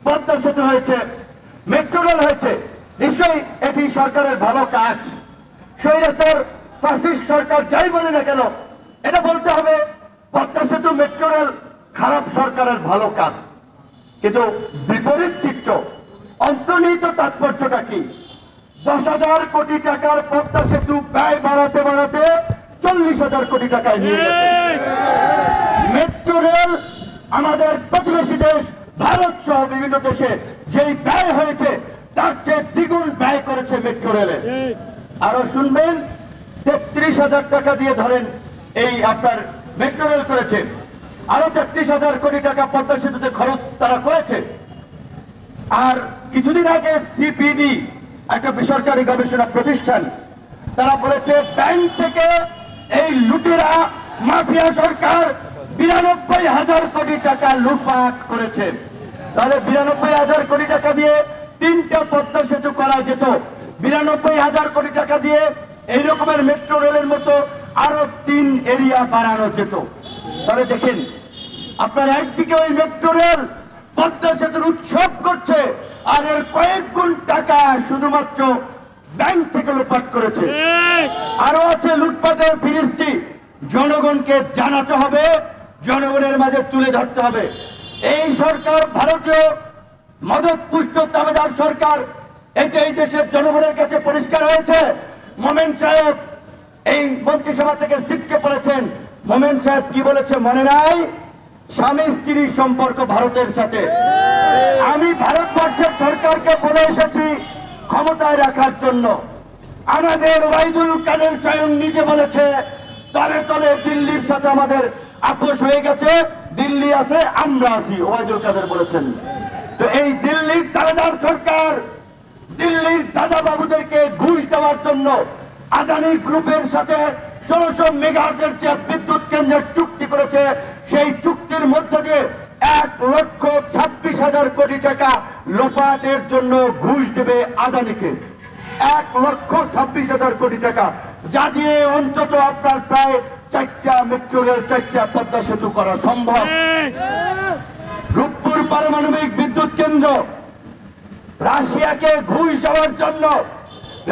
পদ্মা সেতু হয়েছে, metro rail হয়েছে, নিশ্চয়ই এটি সরকারের ভালো কাজ। স্বৈরাচার ফ্যাসিস্ট সরকার যাই বলে না কেন, এটা বলতে হবে পদ্মা সেতু মেট্রো রেল খারাপ সরকারের ভালো কাজ। কিন্তু বিপরীত চিত্র, অন্তর্নিহিত তাৎপর্যটা কি? 10,000 কোটি টাকার পদ্মা সেতু ব্যয় বাড়াতে বাড়াতে 40,000 কোটি টাকায় নিয়ে গেছে। মেট্রো রেল আমাদের প্রতিবেশী দেশ ভারত সহ বিভিন্ন দেশে যেই ব্যয় হয়েছে তার চেয়ে দ্বিগুণ ব্যয় করেছে মেট্রো রেলে। আরো শুনবেন, 33,000 টাকা দিয়ে ধরেন এই আপনার মেট্রো রেল করেছে, আরো 33,000 কোটি টাকা পদ্মা সেতুতে খরচ তারা করেছে। আর কিছুদিন আগে সিপিডি, একটা বেসরকারি গবেষণা প্রতিষ্ঠান, তারা বলেছে ব্যাংক থেকে এই লুটেরা মাফিয়া সরকার 92,000 কোটি টাকা লুটপাট করেছে। তাহলে 92,000 কোটি টাকা দিয়ে 3টা পদ্মা সেতু করা যেত, 92,000 কোটি টাকা দিয়ে এই রকমের মেট্রো রেলের মতো আরো 3 এরিয়া বাড়ানো যেত। তাহলে দেখেন, আপনার একদিকে ওই মেট্রো রেল পদ্মা সেতুর উৎসব করছে, আর এর কয়েক গুণ টাকা শুধুমাত্র ব্যাংক থেকে লুটপাট করেছে। আরো আছে লুটপাটের ফিরিস্তি, জনগণকে জানাতে হবে, জনগণের মাঝে তুলে ধরতে হবে। এই সরকার ভারতীয় মদত পুষ্ট দাবেদার সরকার, এই দেশের জনগণের কাছে পরিষ্কার হয়েছে। মোমেন সাহেব এই মন্ত্রিসভা থেকে সিটকে পড়েছেন, মোমেন সাহেব কি বলেছে মনে নাই? স্বামী স্ত্রীর সম্পর্ক ভারতের সাথে। আমি ভারতবর্ষের সরকারকে বলে এসেছি ক্ষমতায় রাখার জন্য। আমাদের ওবায়দুল কাদের স্বয়ং নিজে বলেছে তলে তলে দিল্লির সাথে আমাদের আপোষ হয়ে গেছে, দিল্লি আছে আমরা আছি, ওবায়দুল কাদের বলেছেন। তো এই দিল্লির দাদাদার সরকার দিল্লির দাদা বাবুদেরকে ঘুষ দেওয়ার জন্য আদানি গ্রুপের সাথে 1600 মেগাওয়াটের যে বিদ্যুৎ কেন্দ্রের চুক্তি করেছে, সেই চুক্তির মধ্য দিয়ে 1,26,000 কোটি টাকা লোপাটের জন্য ঘুষ দেবে আদানিকে। 1,26,000 কোটি টাকা, যা দিয়ে অন্তত আপনার প্রায় 4টা মেট্রো রেল, 4টা পদ্মা সেতু করা সম্ভব। রূপপুর পারমাণবিক বিদ্যুৎ কেন্দ্র রাশিয়াকে ঘুষ দেওয়ার জন্য,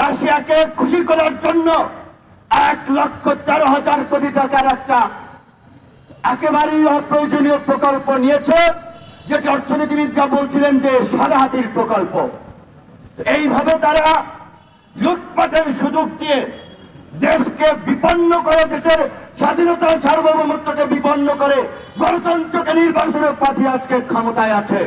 রাশিয়াকে খুশি করার জন্য 1,13,000 কোটি টাকার একটা একেবারেই অপ্রয়োজনীয় প্রকল্প নিয়েছে, যেটি অর্থনীতিবিদরা বলছিলেন যে সাদা হাতির প্রকল্প। এইভাবে তারা লুটপাটের সুযোগ দিয়ে দেশকে বিপন্ন করে, দেশের স্বাধীনতা সার্বভৌমত্বকে বিপন্ন করে গণতন্ত্রকে নির্বাসনের পাঠিয়ে আজকে ক্ষমতায় আছে।